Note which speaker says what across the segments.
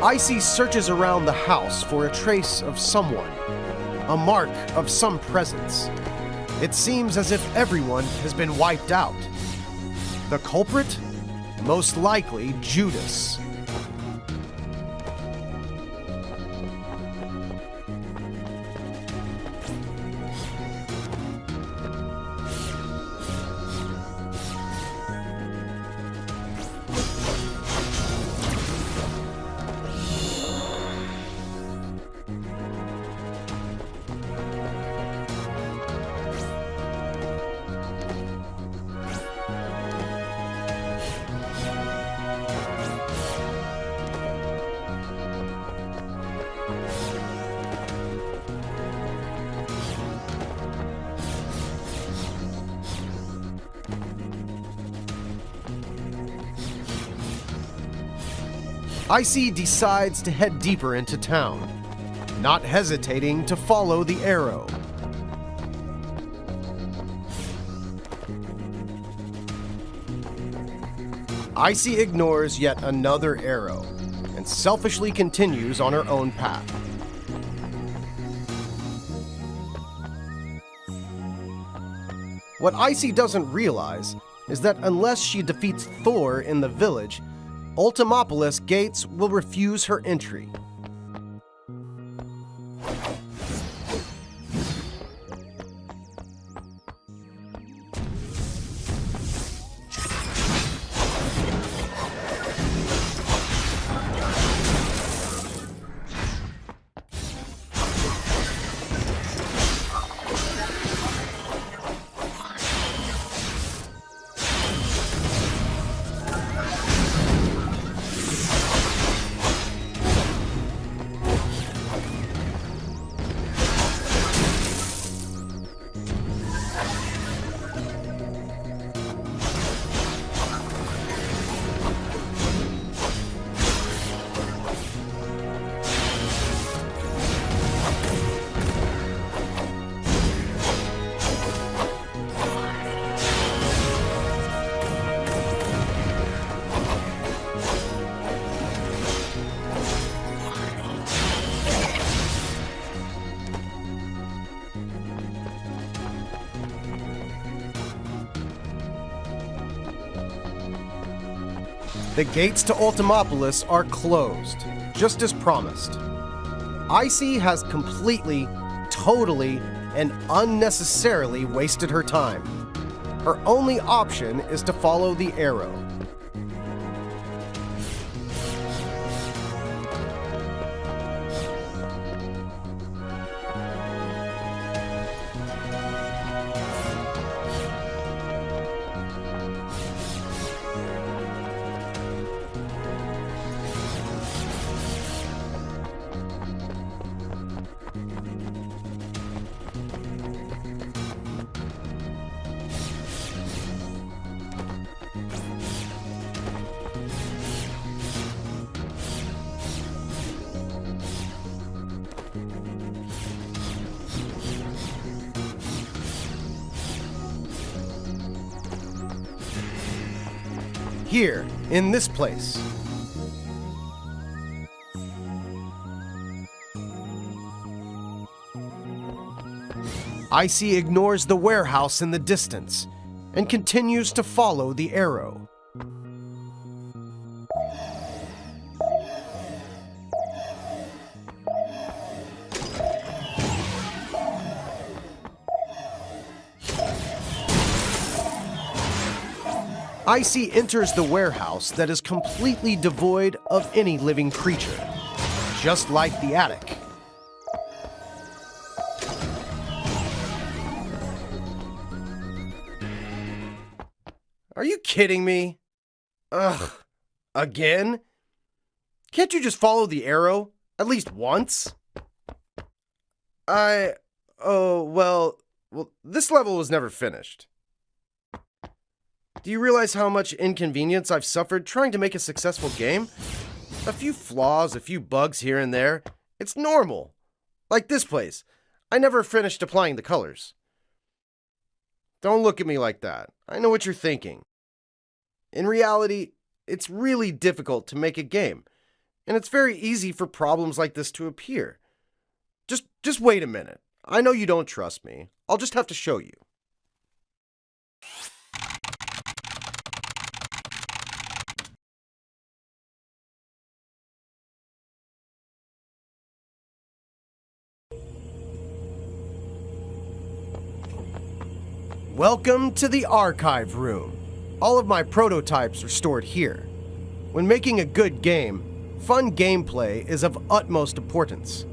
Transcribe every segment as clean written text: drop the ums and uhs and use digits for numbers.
Speaker 1: ICEY searches around the house for a trace of someone, a mark of some presence. It seems as if everyone has been wiped out. The culprit? Most likely Judas. ICEY decides to head deeper into town, not hesitating to follow the arrow. ICEY ignores yet another arrow and selfishly continues on her own path. What ICEY doesn't realize is that unless she defeats Thor in the village, Ultimopolis gates will refuse her entry. The gates to Ultimopolis are closed, just as promised. ICEY has completely, totally, and unnecessarily wasted her time. Her only option is to follow the arrow. Here, in this place. ICEY ignores the warehouse in the distance and continues to follow the arrow. ICEY enters the warehouse that is completely devoid of any living creature, just like the attic. Are you kidding me? Ugh, again? Can't you just follow the arrow, at least once? Well, this level was never finished. Do you realize how much inconvenience I've suffered trying to make a successful game? A few flaws, a few bugs here and there. It's normal. Like this place. I never finished applying the colors. Don't look at me like that. I know what you're thinking. In reality, it's really difficult to make a game. and it's very easy for problems like this to appear. Just wait a minute. I know you don't trust me. I'll just have to show you. Welcome to the archive room. All of my prototypes are stored here. When making a good game, fun gameplay is of utmost importance.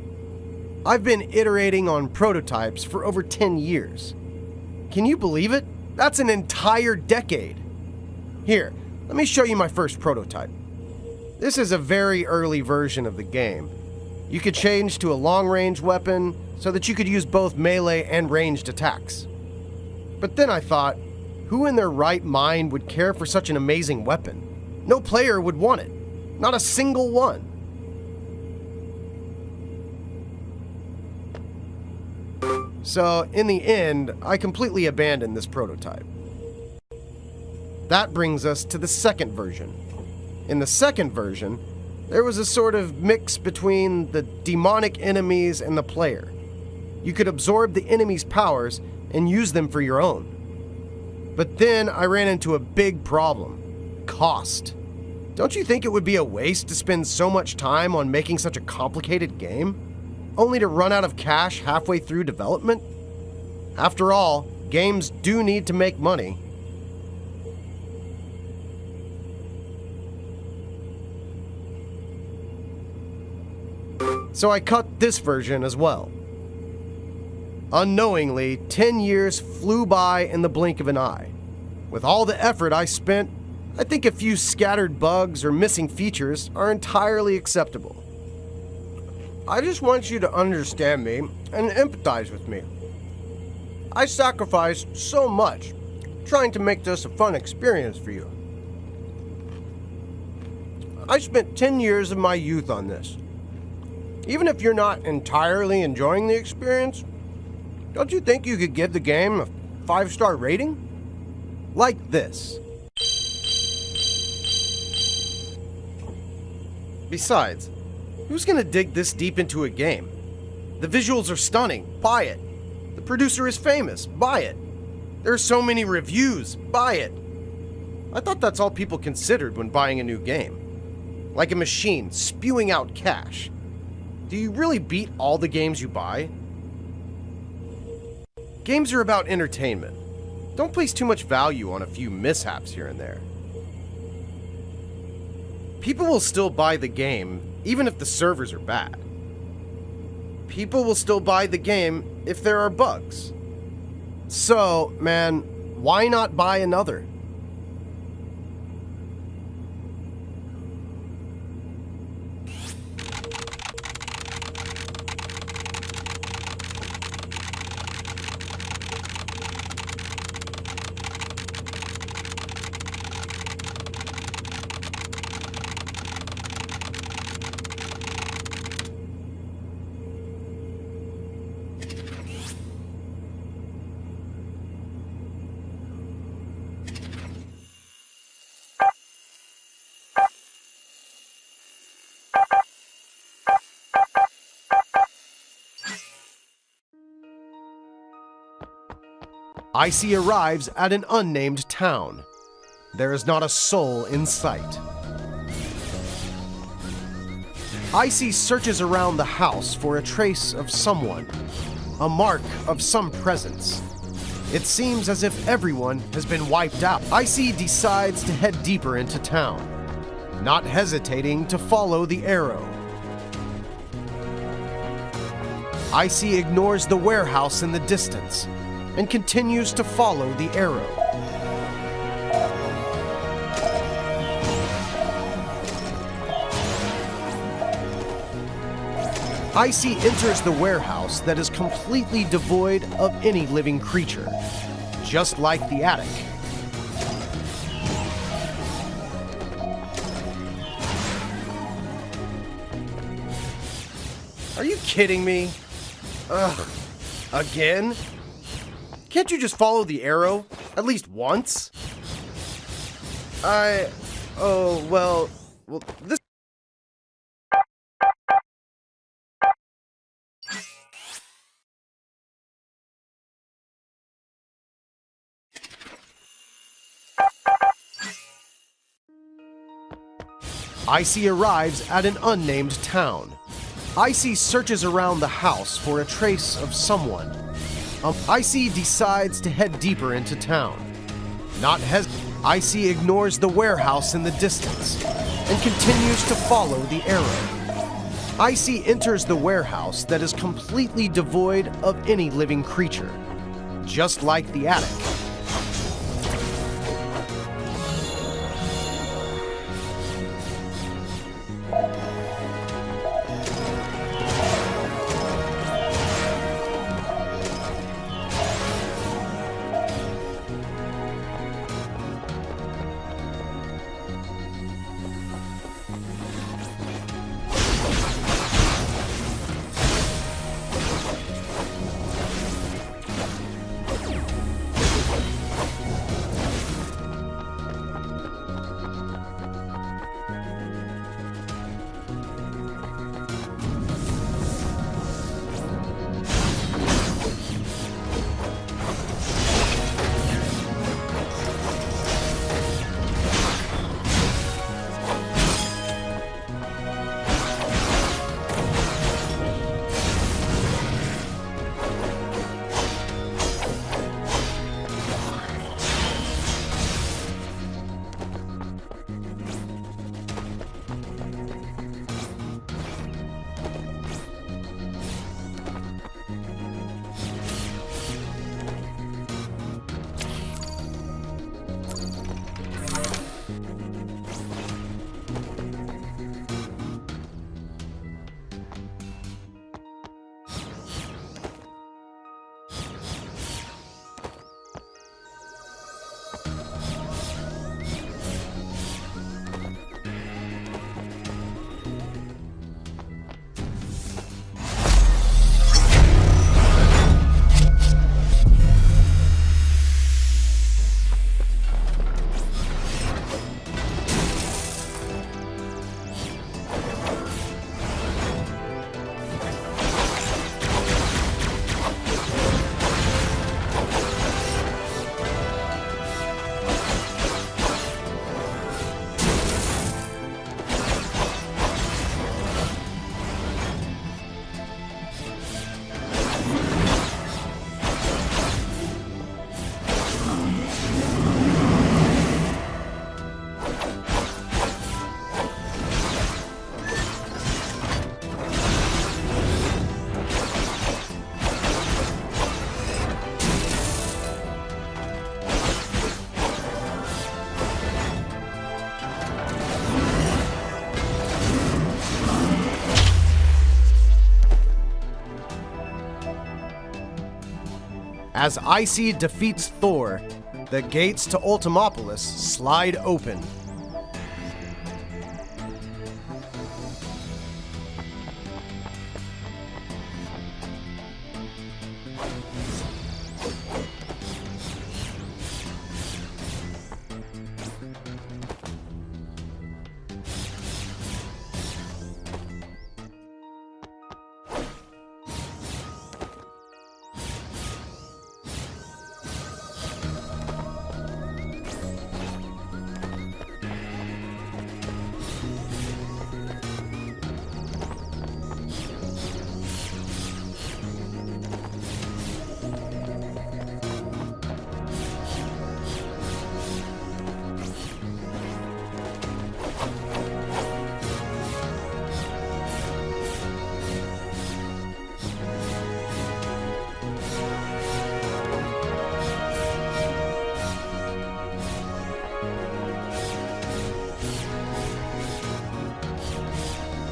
Speaker 1: I've been iterating on prototypes for over 10 years. Can you believe it? That's an entire decade. Here, let me show you my first prototype. This is a very early version of the game. You could change to a long-range weapon so that you could use both melee and ranged attacks. But then I thought, who in their right mind would care for such an amazing weapon? No player would want it. Not a single one. So, in the end, I completely abandoned this prototype. That brings us to the second version. In the second version, there was a sort of mix between the demonic enemies and the player. You could absorb the enemy's powers and use them for your own. But then I ran into a big problem: cost. Don't you think it would be a waste to spend so much time on making such a complicated game, only to run out of cash halfway through development? After all, games do need to make money. So I cut this version as well. Unknowingly, 10 years flew by in the blink of an eye. With all the effort I spent, I think a few scattered bugs or missing features are entirely acceptable. I just want you to understand me and empathize with me. I sacrificed so much trying to make this a fun experience for you. I spent 10 years of my youth on this. Even if you're not entirely enjoying the experience, don't you think you could give the game a 5-star rating? Like this. Besides, who's gonna dig this deep into a game? The visuals are stunning, buy it. The producer is famous, buy it. There are so many reviews, buy it. I thought that's all people considered when buying a new game. Like a machine spewing out cash. Do you really beat all the games you buy? Games are about entertainment. Don't place too much value on a few mishaps here and there. People will still buy the game, even if the servers are bad. People will still buy the game if there are bugs. So, man, why not buy another? ICEY arrives at an unnamed town. There is not a soul in sight. ICEY searches around the house for a trace of someone, a mark of some presence. It seems as if everyone has been wiped out. ICEY decides to head deeper into town, not hesitating to follow the arrow. ICEY ignores the warehouse in the distance and continues to follow the arrow. ICEY enters the warehouse that is completely devoid of any living creature, just like the attic. Are you kidding me? Ugh, again? Can't you just follow the arrow, at least once? Well, this ICEY arrives at an unnamed town. ICEY searches around the house for a trace of someone. ICEY decides to head deeper into town. Not hesitant, ICEY ignores the warehouse in the distance and continues to follow the arrow. ICEY enters the warehouse that is completely devoid of any living creature, just like the attic. As ICEY defeats Thor, the gates to Ultimopolis slide open.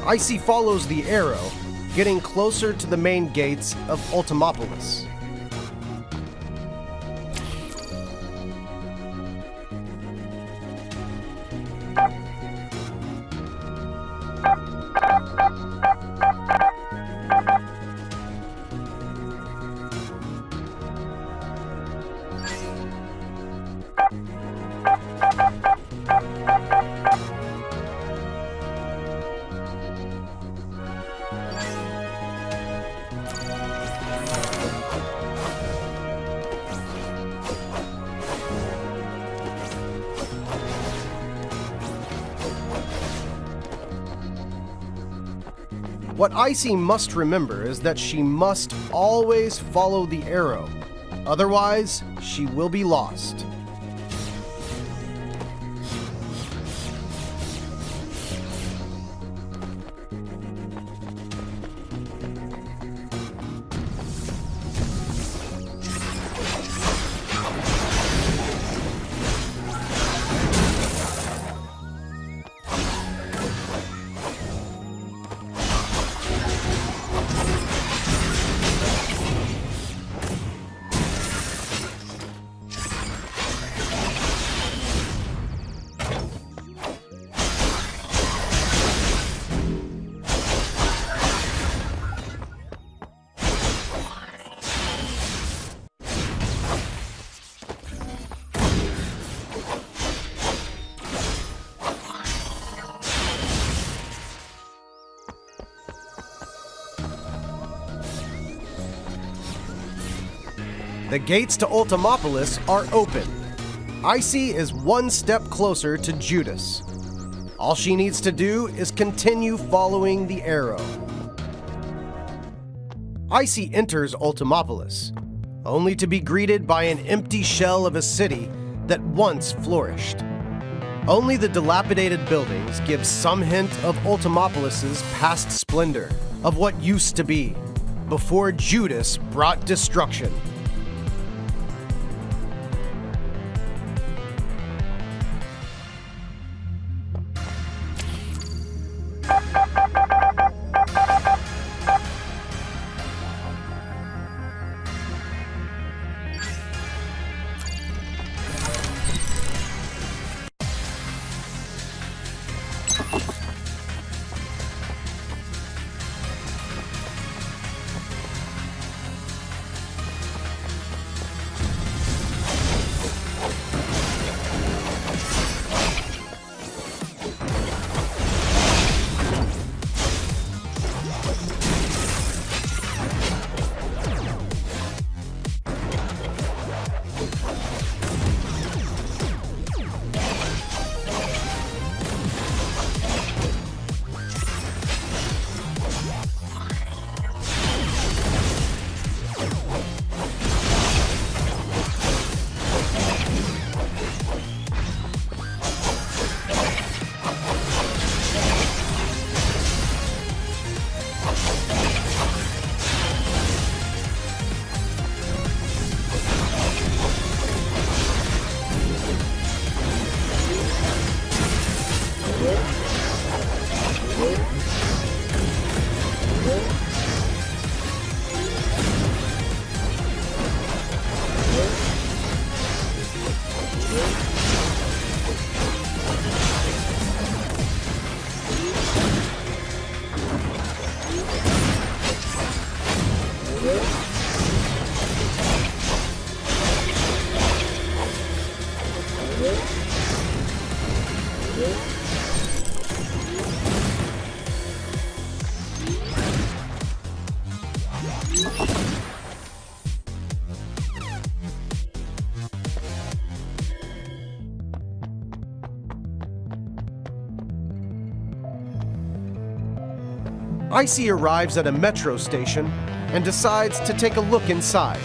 Speaker 1: ICEY follows the arrow, getting closer to the main gates of Ultimopolis. What ICEY must remember is that she must always follow the arrow. Otherwise, she will be lost. The gates to Ultimopolis are open. ICEY is one step closer to Judas. All she needs to do is continue following the arrow. ICEY enters Ultimopolis, only to be greeted by an empty shell of a city that once flourished. Only the dilapidated buildings give some hint of Ultimopolis' past splendor, of what used to be, before Judas brought destruction. ICEY arrives at a metro station and decides to take a look inside.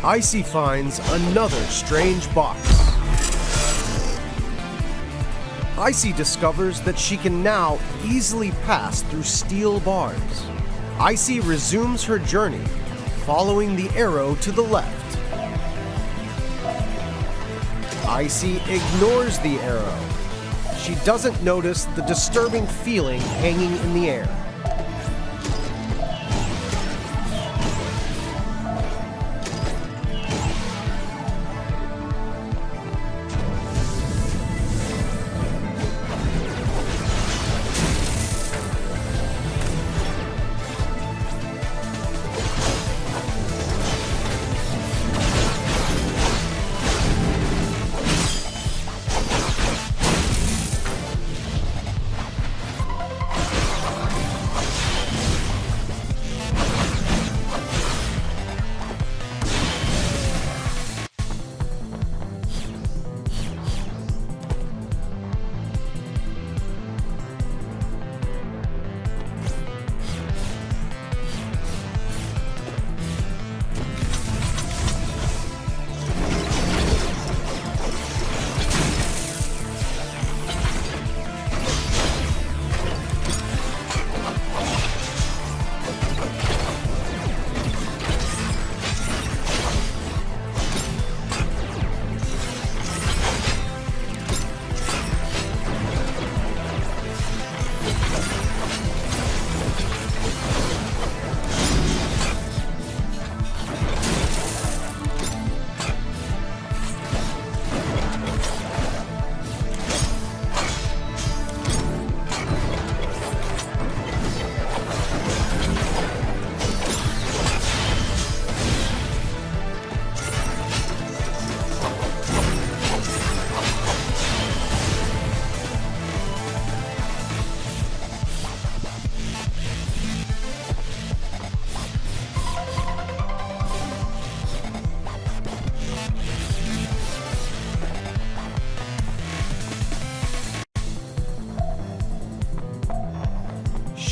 Speaker 1: ICEY finds another strange box. ICEY discovers that she can now easily pass through steel bars. ICEY resumes her journey, following the arrow to the left. ICEY ignores the arrow. She doesn't notice the disturbing feeling hanging in the air.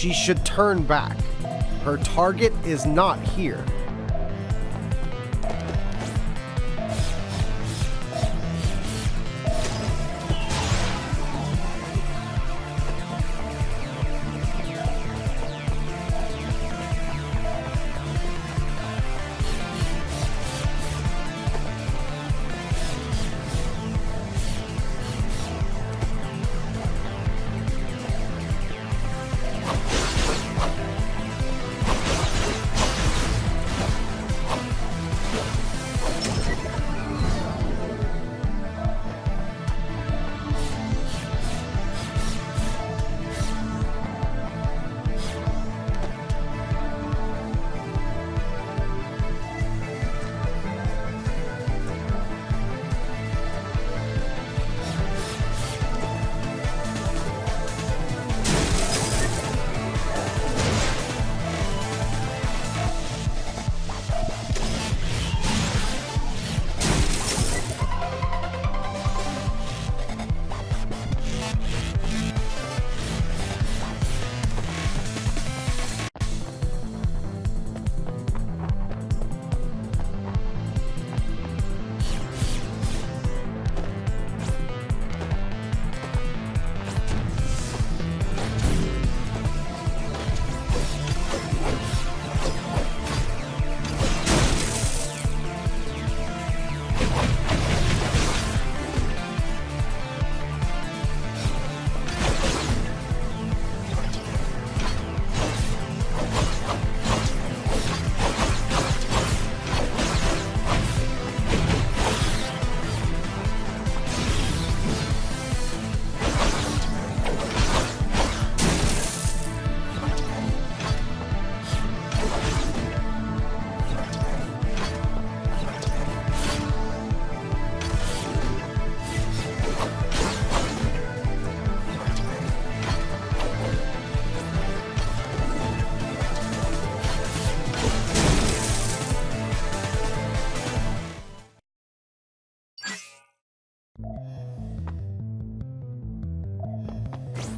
Speaker 1: She should turn back. Her target is not here.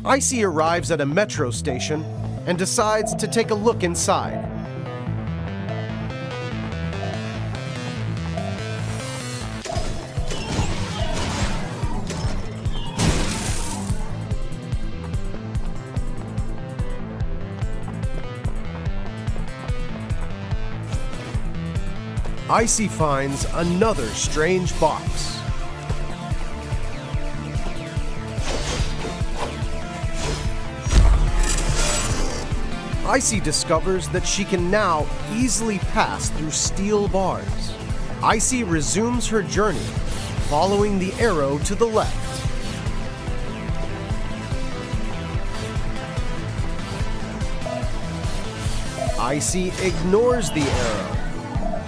Speaker 1: ICEY arrives at a metro station and decides to take a look inside. ICEY finds another strange box. ICEY discovers that she can now easily pass through steel bars. ICEY resumes her journey, following the arrow to the left. ICEY ignores the arrow.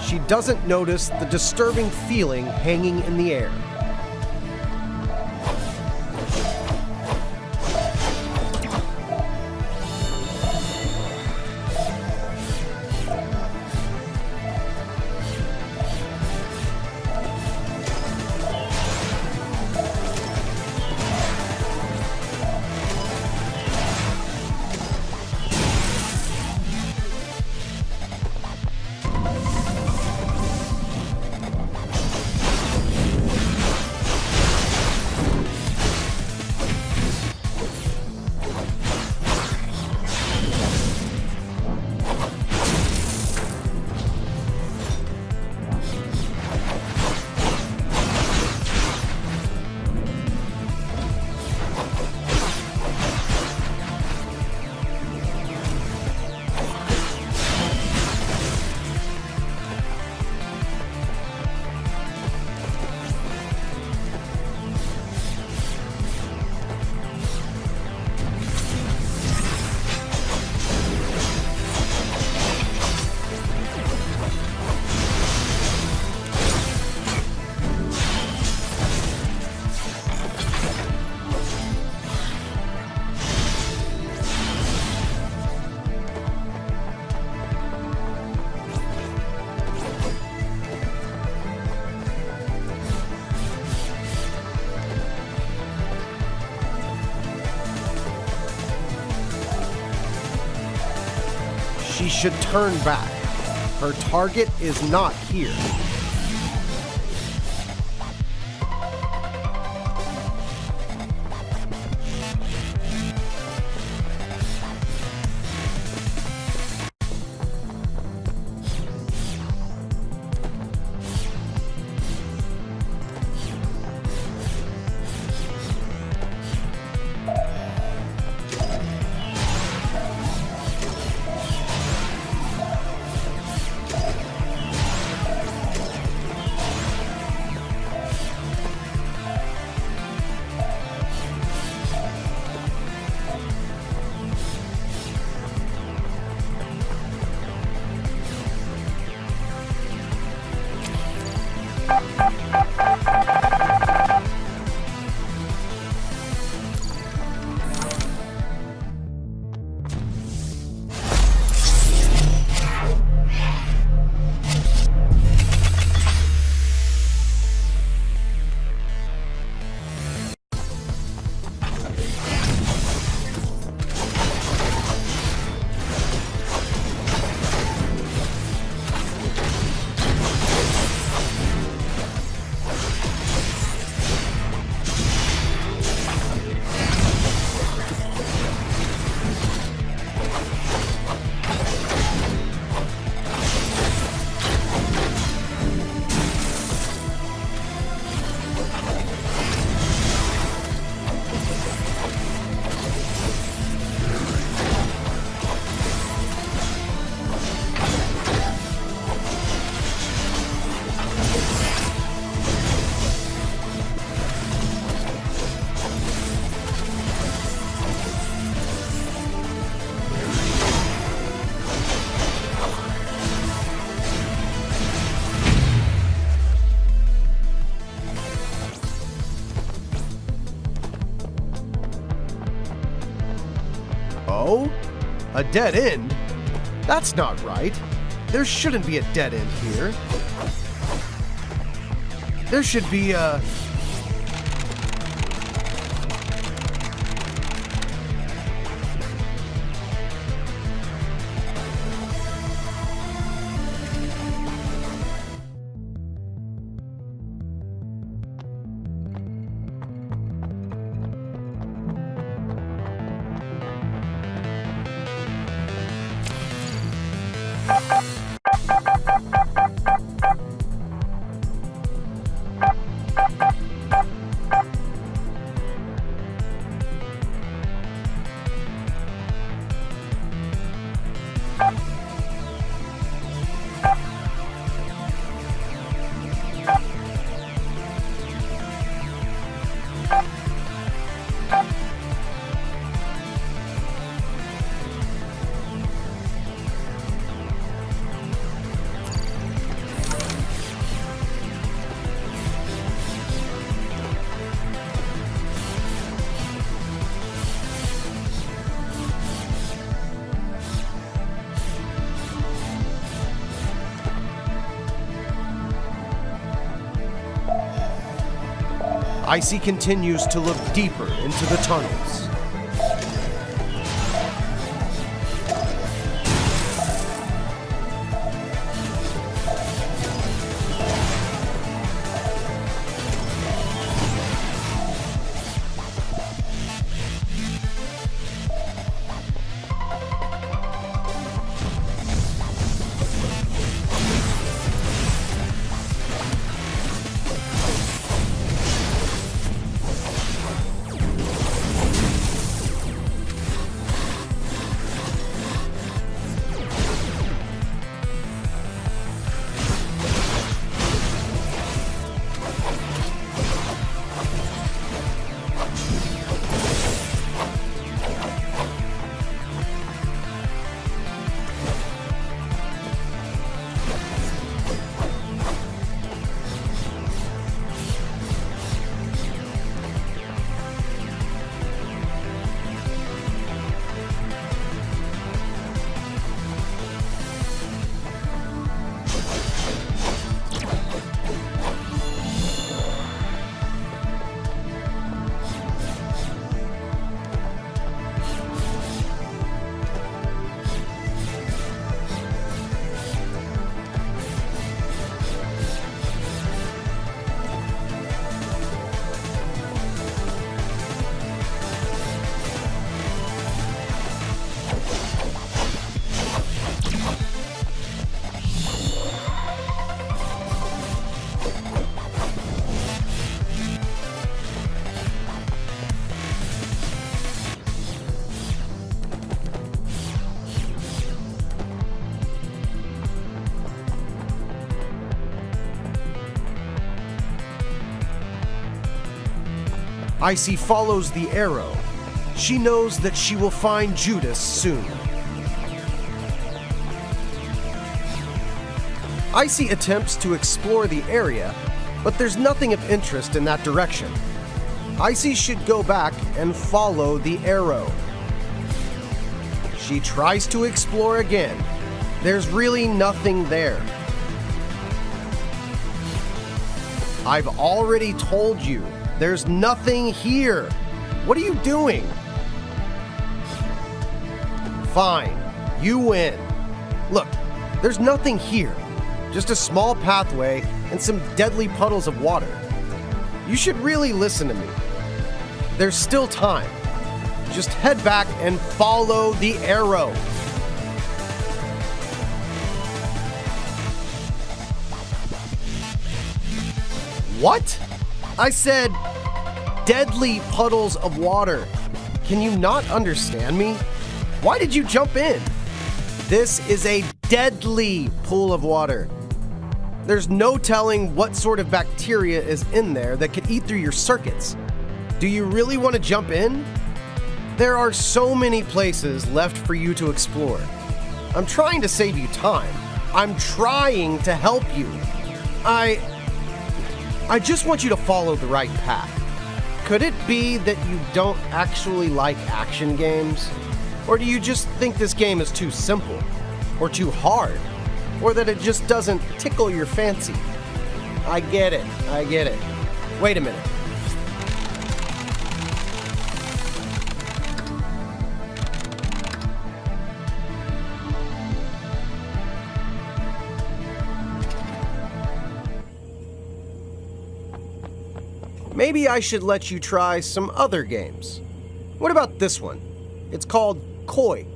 Speaker 1: She doesn't notice the disturbing feeling hanging in the air. She should turn back. Her target is not here. Oh? A dead end? That's not right. There shouldn't be a dead end here. There should be a... ICEY continues to look deeper into the tunnels. ICEY follows the arrow. She knows that she will find Judas soon. ICEY attempts to explore the area, but there's nothing of interest in that direction. ICEY should go back and follow the arrow. She tries to explore again. There's really nothing there. I've already told you, there's nothing here. What are you doing? Fine, you win. Look, there's nothing here. Just a small pathway and some deadly puddles of water. You should really listen to me. There's still time. Just head back and follow the arrow. What? I said deadly puddles of water. Can you not understand me? Why did you jump in? This is a deadly pool of water. There's no telling what sort of bacteria is in there that could eat through your circuits. Do you really want to jump in? There are so many places left for you to explore. I'm trying to save you time. I'm trying to help you. I just want you to follow the right path. Could it be that you don't actually like action games? Or do you just think this game is too simple? Or too hard? Or that it just doesn't tickle your fancy? I get it. Wait a minute. Maybe I should let you try some other games. What about this one? It's called Koi.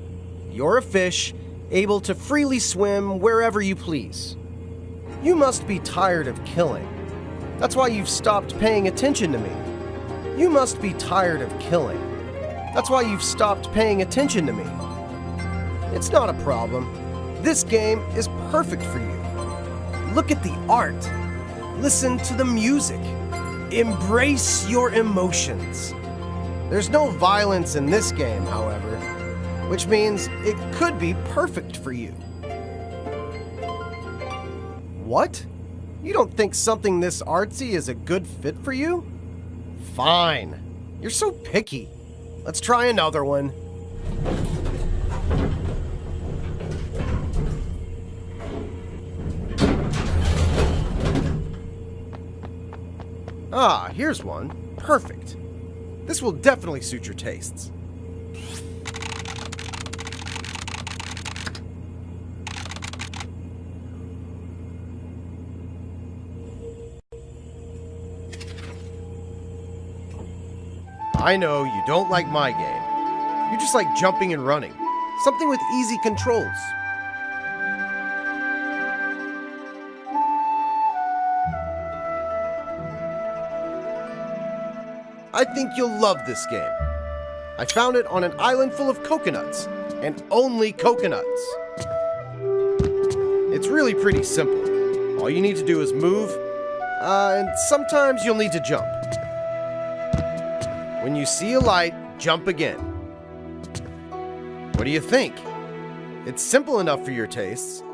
Speaker 1: You're a fish, able to freely swim wherever you please. You must be tired of killing. That's why you've stopped paying attention to me. You must be tired of killing. That's why you've stopped paying attention to me. It's not a problem. This game is perfect for you. Look at the art. Listen to the music. Embrace your emotions. There's no violence in this game, however, which means it could be perfect for you. What? You don't think something this artsy is a good fit for you? Fine. You're so picky. Let's try another one. Ah, here's one. Perfect. This will definitely suit your tastes. I know you don't like my game. You just like jumping and running. Something with easy controls. I think you'll love this game. I found it on an island full of coconuts, and only coconuts. It's really pretty simple. All you need to do is move, and sometimes you'll need to jump. When you see a light, jump again. What do you think? It's simple enough for your tastes.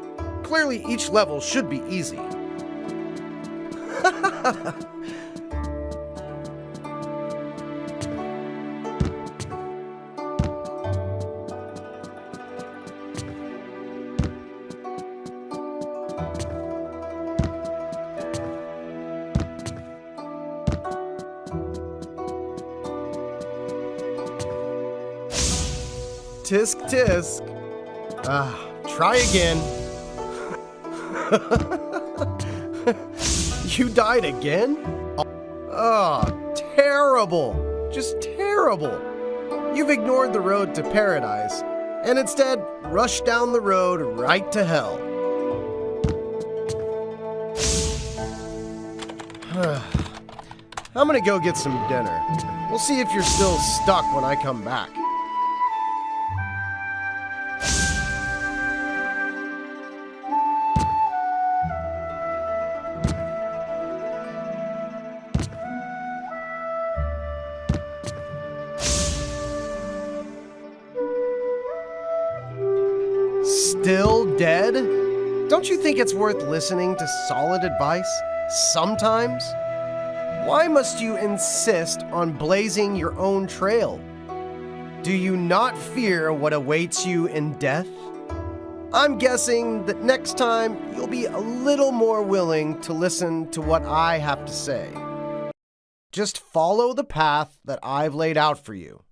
Speaker 1: Clearly, each level should be easy. Tisk tisk. Try again. You died again? Terrible. Just terrible. You've ignored the road to paradise and instead rushed down the road right to hell. I'm gonna go get some dinner. We'll see if you're still stuck when I come back. Still dead? Don't you think it's worth listening to solid advice sometimes? Why must you insist on blazing your own trail? Do you not fear what awaits you in death? I'm guessing that next time you'll be a little more willing to listen to what I have to say. Just follow the path that I've laid out for you.